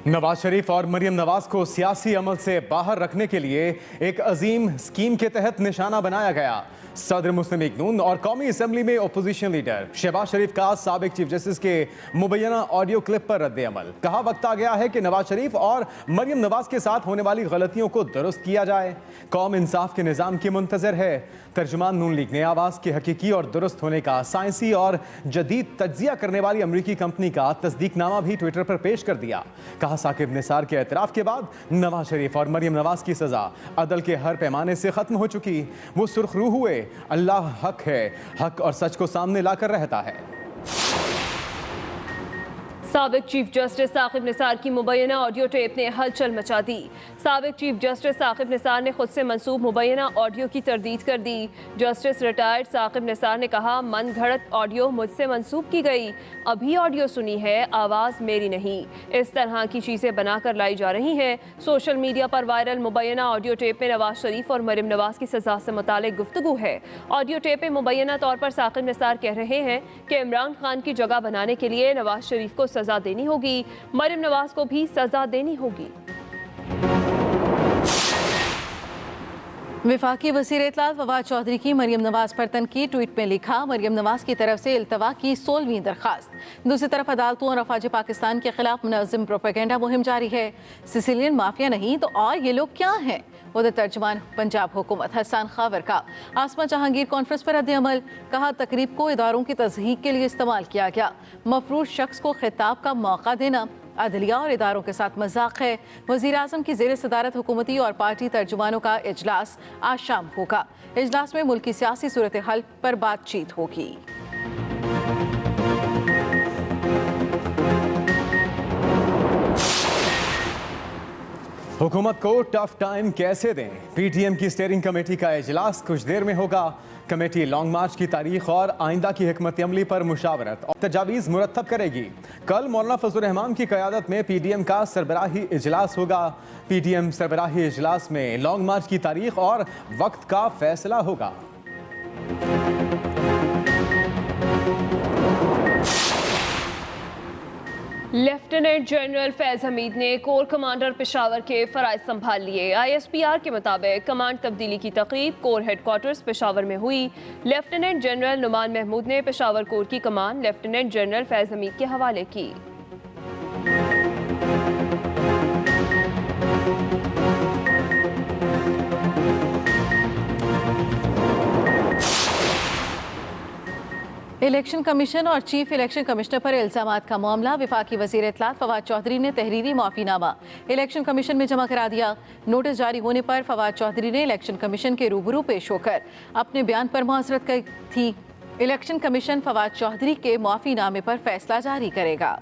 नवाज शरीफ और मरियम नवाज को सियासी अमल से बाहर रखने के लिए एक अजीम स्कीम के तहत निशाना बनाया गया। सदर मुस्लिम लीग नून और कौमी असम्बली में अपोजिशन लीडर शहबाज शरीफ का साबिक चीफ जस्टिस के मुबैना ऑडियो क्लिप पर रद्द अमल। कहा वक्त आ गया है कि नवाज शरीफ और मरियम नवाज के साथ होने वाली गलतियों को दुरुस्त किया जाए। कौम इंसाफ के निज़ाम की मुंतज़र है। तर्जुमान नून लीग ने आवाज़ के हकीकी और दुरुस्त होने का साइंसी और जदीद तज्जिया करने वाली अमरीकी कंपनी का तस्दीकनामा भी ट्विटर पर पेश कर दिया। कहा साकिब निसार के एतराफ़ के बाद नवाज शरीफ और मरियम नवाज की सज़ा अदल के हर पैमाने से ख़त्म हो चुकी। वो सुर्खरू हुए। अल्लाह हक है, हक और सच को सामने लाकर रहता है। साबिक चीफ जस्टिस साकिब निसार की मुबैना ऑडियो टेप ने हलचल मचा दी। साबिक चीफ जस्टिस साकिब निसार ने खुद से मंसूब मुबैना ऑडियो की तरदीद कर दी। जस्टिस रिटायर्ड साकिब निसार ने कहा, मन घड़त ऑडियो मुझसे मंसूब की गई, अभी ऑडियो सुनी है, आवाज़ मेरी नहीं। इस तरह की चीज़ें बनाकर लाई जा रही हैं। सोशल मीडिया पर वायरल मुबैना ऑडियो टेप में नवाज शरीफ और मरियम नवाज की सज़ा से मुतालिक गुफ्तगू है। ऑडियो टेप में मुबैना तौर पर साकिब निसार कह रहे हैं कि इमरान खान की जगह बनाने के लिए नवाज शरीफ को सज़ा देनी होगी, मरियम नवाज को भी सज़ा देनी होगी। वफाकी वज़ीर इत्तलात फवाद चौधरी की मरियम नवाज पर तनकीद। ट्वीट में लिखा, मरियम नवाज की तरफ से इल्तवा की 16वीं दरख्वास्त। दूसरी तरफ अदालतों और अफवाज पाकिस्तान के खिलाफ मुनज़्ज़म प्रोपेगेंडा मुहिम जारी है। सिसिलियन माफिया नहीं तो और ये लोग क्या हैं? उधर तर्जमान पंजाब हुकूमत हसन खावर का आसमा जहांगीर कॉन्फ्रेंस पर रद्द अमल। कहा, तकरीब को इदारों की तज़हीक के लिए इस्तेमाल किया गया। मफरूज शख्स को खिताब का मौका देना अदलिया और इदारों के साथ मजाक है। वज़ीर आज़म की ज़ेर सदारत हुकूमती और पार्टी तर्जुमानों का इजलास आज शाम होगा। इजलास में मुल्क की सियासी सूरत हाल पर बातचीत होगी। हुकूमत को टफ टाइम कैसे दें? पीटीएम की स्टीयरिंग कमेटी का इजलास कुछ देर में होगा। कमेटी लॉन्ग मार्च की तारीख और आइंदा की हिकमत अमली पर मुशावरत और तजावीज़ मुरतब करेगी। कल मौलाना फजल रहमान की क़यादत में पीटीएम का सरबराही इजलास होगा। पीटीएम सरबराही इजलास में लॉन्ग मार्च की तारीख और वक्त का फैसला होगा। लेफ्टिनेंट जनरल फैज़ हमीद ने कोर कमांडर पेशावर के फ़राइज़ संभाल लिए। ISPR के मुताबिक कमांड तब्दीली की तकरीब कोर हेडक्वार्टर्स पेशावर में हुई। लेफ्टिनेंट जनरल नुमान महमूद ने पेशावर कोर की कमान लेफ्टिनेंट जनरल फैज़ हमीद के हवाले की। इलेक्शन कमीशन और चीफ इलेक्शन कमिश्नर पर इल्जामात का मामला। वफाकी वज़ीर इत्तलात फवाद चौधरी ने तहरीरी माफ़ीनामा इलेक्शन कमीशन में जमा करा दिया। नोटिस जारी होने पर फवाद चौधरी ने इलेक्शन कमीशन के रूबरू पेश होकर अपने बयान पर मुआज़रत की थी। इलेक्शन कमीशन फवाद चौधरी के माफ़ीनामे पर फैसला जारी करेगा।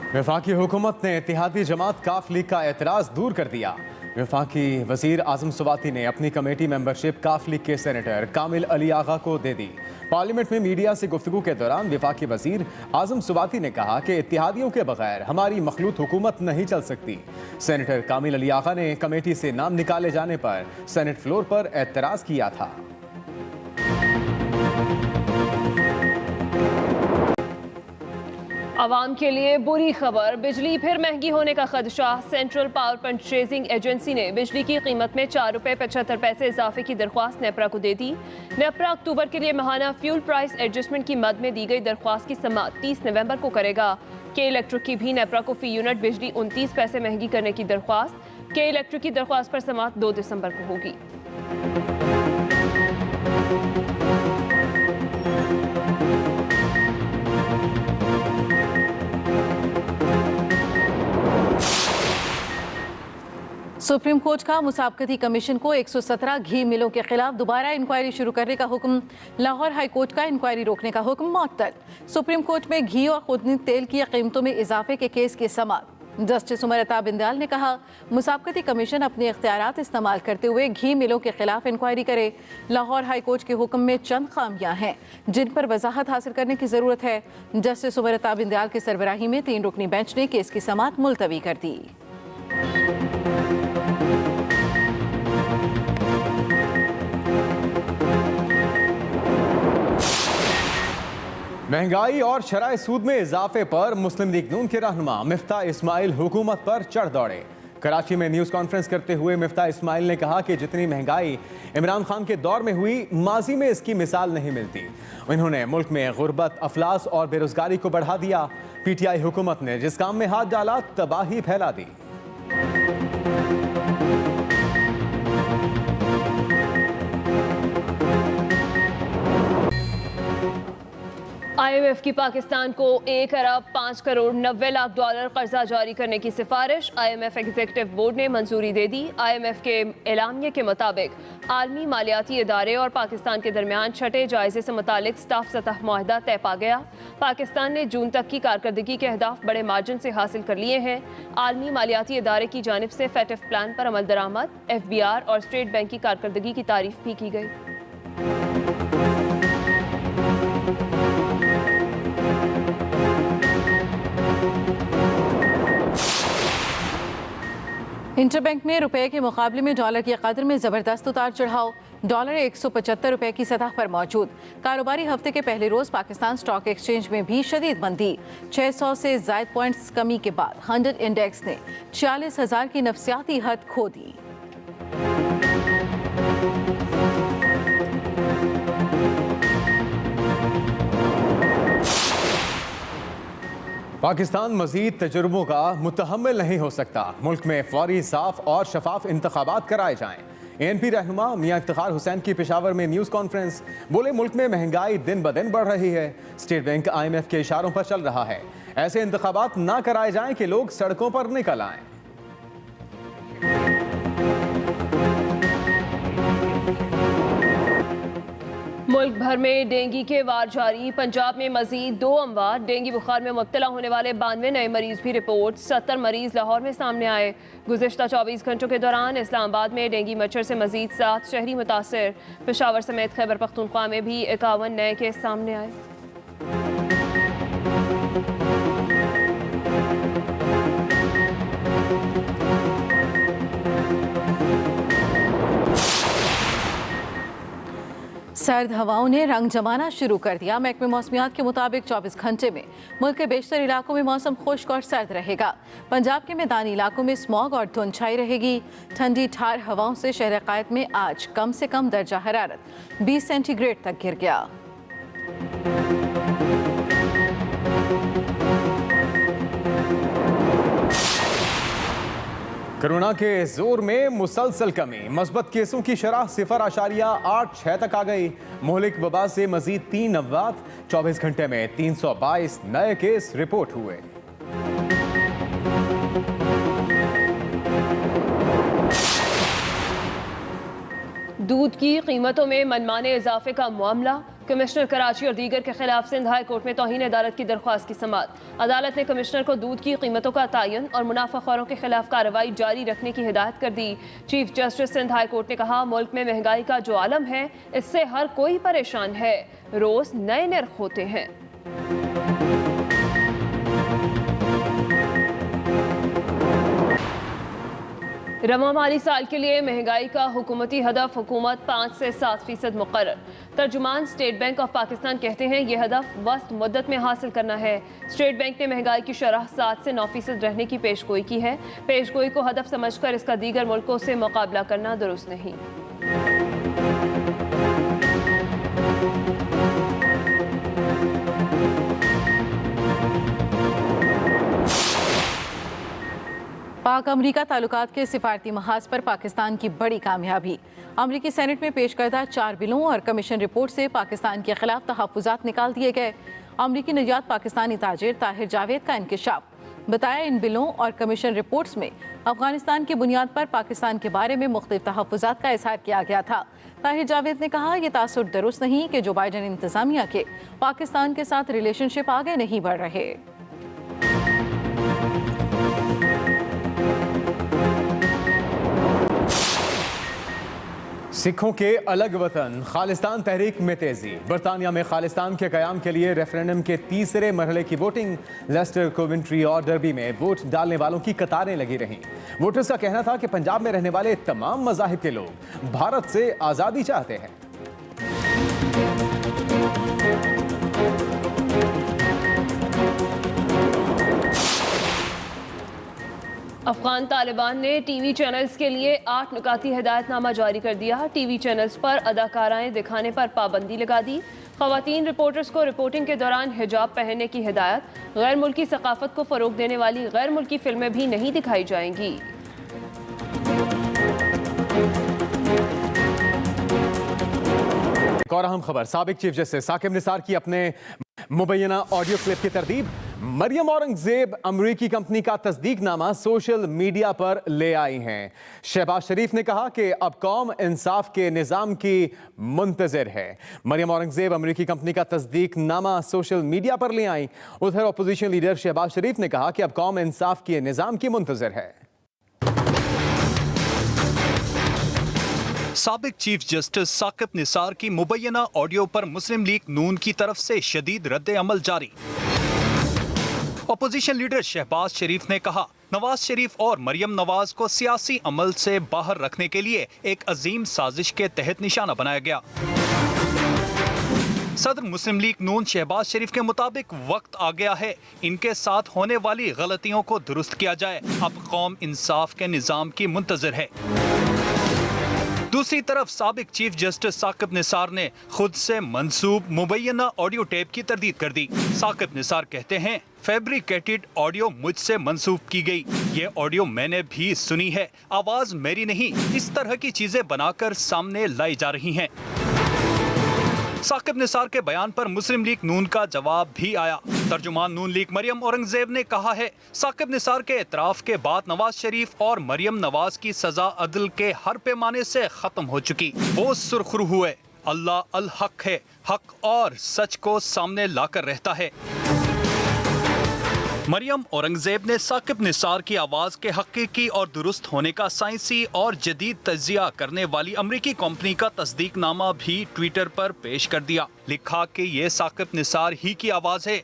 वफाकी हुकूमत ने इत्तेहादी जमात काफ लीग का एतराज़ दूर कर दिया। वफाकी वज़ीर आज़म सुवाती ने अपनी कमेटी मेंबरशिप काफ लीग के सेनेटर कामिल अली आगा को दे दी। पार्लियामेंट में मीडिया से गुफ्तगू के दौरान वफाकी वज़ीर आज़म सुवाती ने कहा कि इत्तेहादियों के बगैर हमारी मखलूत हुकूमत नहीं चल सकती। सेनेटर कामिल अली आगा ने कमेटी से नाम निकाले जाने पर सेनेट फ्लोर पर एतराज़ किया था। आवाम के लिए बुरी खबर, बिजली फिर महंगी होने का खदशा। सेंट्रल पावर परचेजिंग एजेंसी ने बिजली की कीमत में 4 रुपये 75 पैसे इजाफे की दरख्वास्त नेपरा को दे दी। नेपरा अक्टूबर के लिए माहाना फ्यूल प्राइस एडजस्टमेंट की मद में दी गई दरख्वास्त की समाअत 30 नवंबर को करेगा। के इलेक्ट्रिक की भी नेपरा को फी यूनिट बिजली 29 पैसे महंगी करने की दरख्वास्त। के इलेक्ट्रिक की दरख्वास्त पर समाअत 2 दिसंबर को होगी। सुप्रीम कोर्ट का मुसाबकती कमीशन को 117 घी मिलों के खिलाफ दोबारा इंक्वायरी शुरू करने का हुक्म। लाहौर हाई कोर्ट का इंक्वायरी रोकने का हुक्म मुअत्तल। सुप्रीम कोर्ट में घी और खुदनी तेल की कीमतों में इजाफे के केस की समाअत। जस्टिस उमर अता बिंदाल ने कहा, मुसाबकती कमीशन अपने इख्तियारात इस्तेमाल करते हुए घी मिलों के खिलाफ इंक्वायरी करे। लाहौर हाई कोर्ट के हुक्म में चंद खामियां हैं जिन पर वजाहत हासिल करने की जरूरत है। जस्टिस उमर अता बिंदाल की सरबराही में 3 रुकनी बेंच ने केस की समाअत मुलतवी कर दी। महंगाई और शराय सूद में इजाफे पर मुस्लिम लीग नून के रहनुमा मिफ्ता इस्माइल हुकूमत पर चढ़ दौड़े। कराची में न्यूज़ कॉन्फ्रेंस करते हुए मिफ्ता इस्माइल ने कहा कि जितनी महंगाई इमरान खान के दौर में हुई, माजी में इसकी मिसाल नहीं मिलती। उन्होंने मुल्क में गुर्बत, अफलास और बेरोजगारी को बढ़ा दिया। पीटीआई हुकूमत ने जिस काम में हाथ डाला, तबाही फैला दी। IMF की पाकिस्तान को 1 अरब 5 करोड़ 90 लाख डॉलर कर्जा जारी करने की सिफारिश IMF एग्जीक्यूटिव बोर्ड ने मंजूरी दे दी। IMF के एलामिया के मुताबिक आलमी मालियाती इदारे और पाकिस्तान के दरमियान छठे जायजे से मुतालिक स्टाफ सतह मुआहदा तय पा गया। पाकिस्तान ने जून तक की कारकर्दगी के अहदाफ बड़े मार्जिन से हासिल कर लिए हैं। आलमी मालियाती इदारे की जानिब से FATF प्लान पर अमल दरामद, FBR और स्टेट बैंक की कारकर्दगी की तारीफ भी की गई। इंटरबैंक में रुपए के मुकाबले में डॉलर की कदर में ज़बरदस्त उतार चढ़ाव। डॉलर 175 रुपए की सतह पर मौजूद। कारोबारी हफ्ते के पहले रोज पाकिस्तान स्टॉक एक्सचेंज में भी शदीद मंदी। 600 से ज़ायद पॉइंट्स कमी के बाद 100 इंडेक्स ने 46,000 की नफसियाती हद खो दी। पाकिस्तान मजीद तजुर्बों का मुतहम्मिल नहीं हो सकता। मुल्क में फौरी, साफ और शफाफ इंतखाबात कराए जाएं। ANP रहनुमा मियां इफ्तिखार हुसैन की पेशावर में न्यूज़ कॉन्फ्रेंस। बोले, मुल्क में महंगाई दिन ब दिन बढ़ रही है। स्टेट बैंक IMF के इशारों पर चल रहा है। ऐसे इंतखाबात ना कराए जाएं कि लोग सड़कों पर निकल आएं। मुल्क भर में डेंगू के वार जारी। पंजाब में मजीद 2 अमवात। डेंगू बुखार में मुब्तला होने वाले 92 नए मरीज भी रिपोर्ट। 70 मरीज लाहौर में सामने आए। गुज़िश्ता 24 घंटों के दौरान इस्लामाबाद में डेंगू मच्छर से मजीद 7 शहरी मुतासर। पेशावर समेत खैबर पख्तूनख्वा में भी 51 नए केस सामने आए। सर्द हवाओं ने रंग जमाना शुरू कर दिया। महकमे मौसमियात के मुताबिक 24 घंटे में मुल्क के बेशतर इलाकों में मौसम खुश्क और सर्द रहेगा। पंजाब के मैदानी इलाकों में स्मॉग और धुंध छाई रहेगी। ठंडी ठार हवाओं से शहर कायद में आज कम से कम दर्जा हरारत 20 सेंटीग्रेड तक गिर गया। कोरोना के जोर में मुसलसल कमी। मस्बत केसों की शरह 0.86 तक आ गई। मोहलिक वबा से मजीद 3 अमवात। 24 घंटे में 322 नए केस रिपोर्ट हुए। दूध की कीमतों में मनमाने इजाफे का मामला। कमिश्नर कराची और दीगर के खिलाफ सिंध हाई कोर्ट में तौहीन अदालत की दरख्वास्त की समाअत। अदालत ने कमिश्नर को दूध की कीमतों का तयन और मुनाफाखोरों के खिलाफ कार्रवाई जारी रखने की हिदायत कर दी। Chief justice Sindh high court ने कहा, मुल्क में महंगाई का जो आलम है, इससे हर कोई परेशान है। रोज नए नर्ख होते हैं। रवा माली साल के लिए महंगाई का हुकूमती हदफ हुकूमत 5 से 7% मुकर्रर। तर्जुमान स्टेट बैंक ऑफ पाकिस्तान कहते हैं यह हदफ वस्त मुद्दत में हासिल करना है। स्टेट बैंक ने महंगाई की शरह 7 से 9% रहने की पेशगोई की है। पेशगोई को हदफ समझकर इसका दीगर मुल्कों से मुकाबला करना दुरुस्त नहीं। पाक अमरीका ताल्लुकात के सिफारती महाज पर पाकिस्तान की बड़ी कामयाबी। अमरीकी सेनेट में पेश करदा 4 बिलों और कमीशन रिपोर्ट से पाकिस्तान के खिलाफ तहफ़्फ़ुज़ात निकाल दिए गए। अमरीकी निजात पाकिस्तानी ताजिर ताहिर जावेद का इंकिशाफ। बताया, इन बिलों और कमीशन रिपोर्ट्स में अफगानिस्तान की बुनियाद पर पाकिस्तान के बारे में मुख्तलिफ तहफ़्फ़ुज़ात का इज़हार किया गया था। ताहिर जावेद ने कहा, यह तासुर दुरुस्त नहीं कि जो बाइडन इंतज़ामिया के पाकिस्तान के साथ रिलेशनशिप आगे नहीं बढ़ रहे। सिखों के अलग वतन खालिस्तान तहरीक में तेजी। बरतानिया में खालिस्तान के कयाम के लिए रेफरेंडम के तीसरे मरहले की वोटिंग। लेस्टर, कोवेंट्री और डर्बी में वोट डालने वालों की कतारें लगी रहीं। वोटर्स का कहना था कि पंजाब में रहने वाले तमाम मज़ाहिब के लोग भारत से आज़ादी चाहते हैं। अफगान तालिबान ने टीवी चैनल्स के लिए 8 नुकाती हिदायतनामा जारी कर दिया। टीवी चैनल्स पर अदाकाराएं दिखाने पर पाबंदी लगा दी। खवातीन रिपोर्टर्स को रिपोर्टिंग के दौरान हिजाब पहनने की हिदायत। गैर मुल्की सकाफत को फ़रोग देने वाली गैर मुल्की फिल्में भी नहीं दिखाई जाएंगी। एक और अहम खबर, साबिक चीफ जस्टिस साकिब निसार की अपने मुबैना ऑडियो क्लिप की तरतीब। मरियम औरंगजेब अमरीकी कंपनी का तस्दीकनामा सोशल मीडिया पर ले आई हैं। शहबाज शरीफ ने कहा कि अब कौम इंसाफ के निज़ाम की मुंतज़िर है। मरियम औरंगजेब अमरीकी कंपनी का तस्दीकनामा सोशल मीडिया पर ले आई। उधर अपोजिशन लीडर शहबाज शरीफ ने कहा कि अब कौम इंसाफ के निज़ाम की मुंतज़िर है। साबिक चीफ जस्टिस साकिब निसार की मुबैना ऑडियो पर मुस्लिम लीग नून की तरफ से शदीद रद्द अमल जारी। अपोजिशन लीडर शहबाज शरीफ ने कहा, नवाज शरीफ और मरियम नवाज को सियासी अमल से बाहर रखने के लिए एक अजीम साजिश के तहत निशाना बनाया गया। सदर मुस्लिम लीग नून शहबाज शरीफ के मुताबिक वक्त आ गया है, इनके साथ होने वाली गलतियों को दुरुस्त किया जाए। अब कौम इंसाफ के निज़ाम की मुंतज़िर है। दूसरी तरफ साबिक चीफ जस्टिस साकिब निसार ने खुद से मंसूब मुबैना ऑडियो टेप की तरदीद कर दी। साकिब निसार कहते हैं, फैब्रिकेटेड ऑडियो मुझसे मंसूब की गई। ये ऑडियो मैंने भी सुनी है, आवाज मेरी नहीं। इस तरह की चीजें बनाकर सामने लाई जा रही हैं। साकिब निसार के बयान पर मुस्लिम लीग नून का जवाब भी आया। तर्जुमान नून लीग मरियम औरंगजेब ने कहा है, साकिब निसार के एतराफ के बाद नवाज शरीफ और मरियम नवाज की सजा अदल के हर पैमाने से खत्म हो चुकी। वो सुरखरू हुए। अल्लाह अल हक है, हक और सच को सामने लाकर रहता है। मरियम औरंगजेब ने साकिब निसार की आवाज़ के हकीकी और दुरुस्त होने का साइंसी और जदीद तज्जिया करने वाली अमरीकी कंपनी का तस्दीकनामा भी ट्विटर पर पेश कर दिया। लिखा कि ये साकिब निसार ही की आवाज़ है।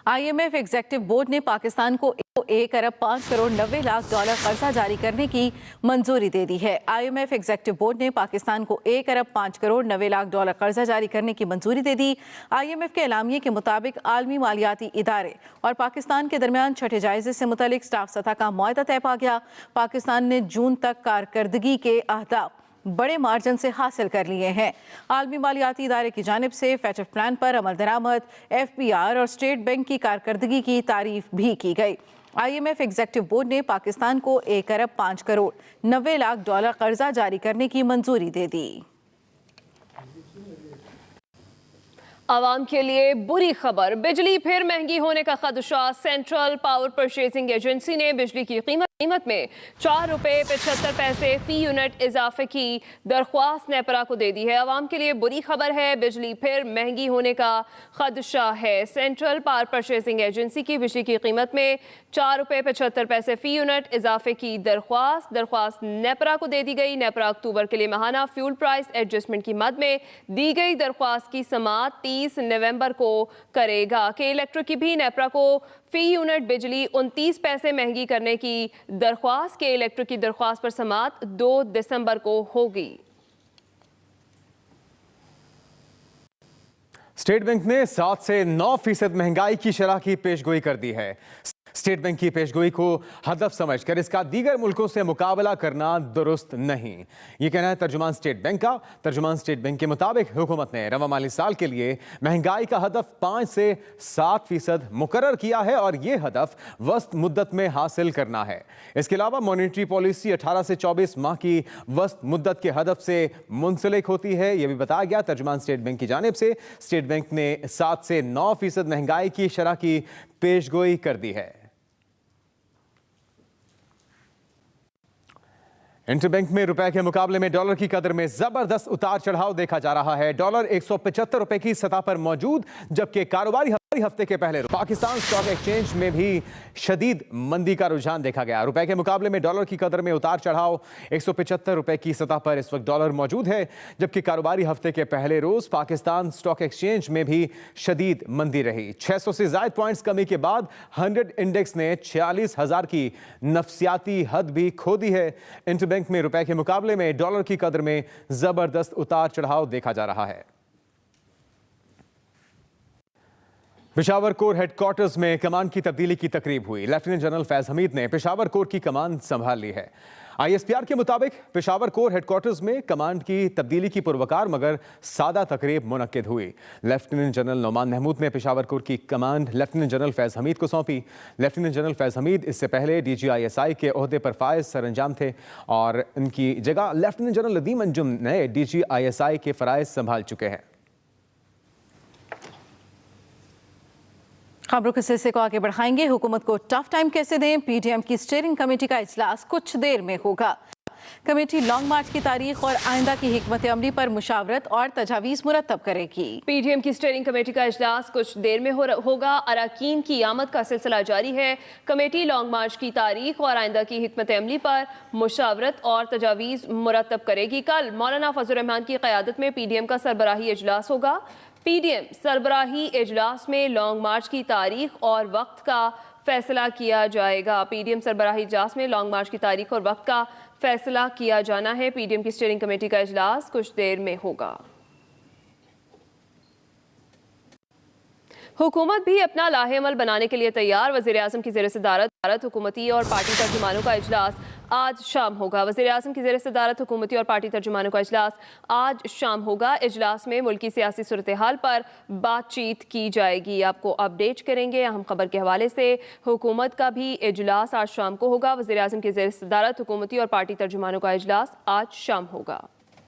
IMF एग्जीक्यूटिव बोर्ड ने पाकिस्तान को 1 अरब 5 करोड़ 90 लाख डॉलर कर्जा जारी करने की मंजूरी दे दी है। IMF एग्जीक्यूटिव बोर्ड ने पाकिस्तान को 1 अरब 5 करोड़ 90 लाख डॉलर कर्जा जारी करने की मंजूरी दे दी। IMF के एलामिये के मुताबिक आलमी मालियाती इदारे और पाकिस्तान के दरमियान छठे जायजे से मुतल्लिक स्टाफ सतह का मुआहदा तय पा गया। पाकिस्तान ने जून तक कारकर्दगी के अहदाफ बड़े मार्जिन से हासिल कर लिए हैं। आलमी मालियाती इदारे की जानिब से फैचर प्लान पर अमल दरामद, FBR और स्टेट बैंक की कारकर्दगी की तारीफ भी की गई। IMF एग्जीक्यूटिव बोर्ड ने पाकिस्तान को 1 अरब 5 करोड़ 90 लाख डॉलर कर्जा जारी करने की मंजूरी दे दी। आवाम के लिए बुरी खबर, बिजली फिर महंगी होने का खदशा। सेंट्रल पावर परचेजिंग एजेंसी ने बिजली की कीमत में 4 रुपये 75 पैसे फी यूनिट इजाफे की दरख्वास्त नेपरा को दे दी है। आवाम के लिए बुरी खबर है, बिजली फिर महंगी होने का खदशा है। सेंट्रल पावर परचेजिंग एजेंसी की बिजली की कीमत में 4 रुपये 75 पैसे फी यूनिट इजाफे की दरख्वास्त नेपरा को दे दी गई। नेपरा अक्टूबर के लिए माहाना फ्यूल प्राइस एडजस्टमेंट की मद में दी गई दरख्वास्त की समाअत 30 नवंबर को करेगा कि इलेक्ट्रिक की भी नेपरा को फी यूनिट बिजली 29 पैसे महंगी करने की दरख्वास्त के इलेक्ट्रिक की दरख्वास्त पर समाअत 2 दिसंबर को होगी। स्टेट बैंक ने 7 से 9% महंगाई की शरह की पेशगोई कर दी है। स्टेट बैंक की पेशगोई को हदफ समझकर इसका दीगर मुल्कों से मुकाबला करना दुरुस्त नहीं, ये कहना है तर्जुमान स्टेट बैंक का। तर्जुमान स्टेट बैंक के मुताबिक हुकूमत ने रवा माली साल के लिए महंगाई का हदफ 5 से 7% मुकर्रर किया है और ये हदफ वस्त मुद्दत में हासिल करना है। इसके अलावा मॉनेटरी पॉलिसी 18 से 24 माह की वस्त मुद्दत के हदफ से मुंसलिक होती है, यह भी बताया गया तर्जुमान स्टेट बैंक की जानिब से। स्टेट बैंक ने 7 से 9% महंगाई की शरह की पेशगोई कर दी है। इंटरबैंक में रुपए के मुकाबले में डॉलर की कदर में जबरदस्त उतार चढ़ाव देखा जा रहा है। डॉलर 175 रुपए की सतह पर मौजूद, जबकि कारोबारी हफ्ते के पहले पाकिस्तान स्टॉक एक्सचेंज में भी शदीद मंदी का रुझान देखा गया। रुपए के मुकाबले में डॉलर की कदर में उतार चढ़ाव 175 रुपए की सतह पर इस वक्त डॉलर मौजूद है, जबकि कारोबारी हफ्ते के पहले रोज पाकिस्तान स्टॉक एक्सचेंज में भी शदीद मंदी रही। 600 से ज्यादा पॉइंट्स कमी के बाद 100 इंडेक्स ने 46,000 की नफसियाती हद भी खो दी है। इंटरबैंक में रुपए के मुकाबले में डॉलर की कदर में जबरदस्त उतार चढ़ाव देखा जा रहा है। पेशावर कोर हेडक्वार्टर्स में कमान की तब्दीली की तकरीब हुई। लेफ्टिनेंट जनरल फैज हमीद ने पेशावर कोर की कमान संभाल ली है। ISPR के मुताबिक पेशावर कोर हेडक्वार्टर्स में कमांड की तब्दीली की पुरवकार मगर सादा तकरीब मुनक्किद हुई। लेफ्टिनेंट जनरल नौमान महमूद ने पेशावर कोर की command lieutenant general Faiz Hamid को सौंपी। लेफ्टिनेंट जनरल फैज हमीद इससे पहले DGISI के ओहदे पर फायज सरंजाम थे और इनकी जगह लेफ्टिनेंट जनरल नदीम अंजुम नए DGISI के फराइज संभाल चुके हैं। खबरों के सिलसिले को आगे बढ़ाएंगे। हुकूमत को टफ टाइम कैसे दें, PDM की स्टीयरिंग कमेटी का इजलास कुछ देर में होगा। कमेटी लॉन्ग मार्च की तारीख और आइंदा की हिकमत अमली पर मुशावरत और तजावीज़ मुरतब करेगी। PDM की स्टीयरिंग कमेटी का इजलास कुछ देर में होगा। अरकान की आमद का सिलसिला जारी है। कमेटी लॉन्ग मार्च की तारीख और आइंदा की हिकमत अमली पर मुशावरत और तजावीज़ मुरतब करेगी। कल मौलाना फजल रहमान की क़यादत में PDM का सरबराही इजलास होगा। PDM सरबराही इजलास में लॉन्ग मार्च की तारीख और वक्त का फैसला किया जाएगा। PDM सरबराही इजलास में लॉन्ग मार्च की तारीख और वक्त का फैसला किया जाना है। PDM की स्टीयरिंग कमेटी का इजलास कुछ देर में होगा। हुकूमत भी अपना लाहेअमल बनाने के लिए तैयार। वज़ीर-ए-आज़म की ज़ेर सदारत हुकूमती और पार्टी तर्जुमानों का इजलास आज शाम होगा। वज़ीर-ए-आज़म की ज़ेर सदारत हुकूमती और पार्टी तर्जुमानों का इजलास आज शाम होगा। इजलास में मुल्की सियासी सूरत हाल पर बातचीत की जाएगी। आपको अपडेट करेंगे। अहम खबर के हवाले से हुकूमत का भी इजलास आज शाम को होगा। वज़ीर-ए-आज़म की ज़ेर सदारत हुकूमती और पार्टी तर्जुमानों का इजलास आज शाम होगा।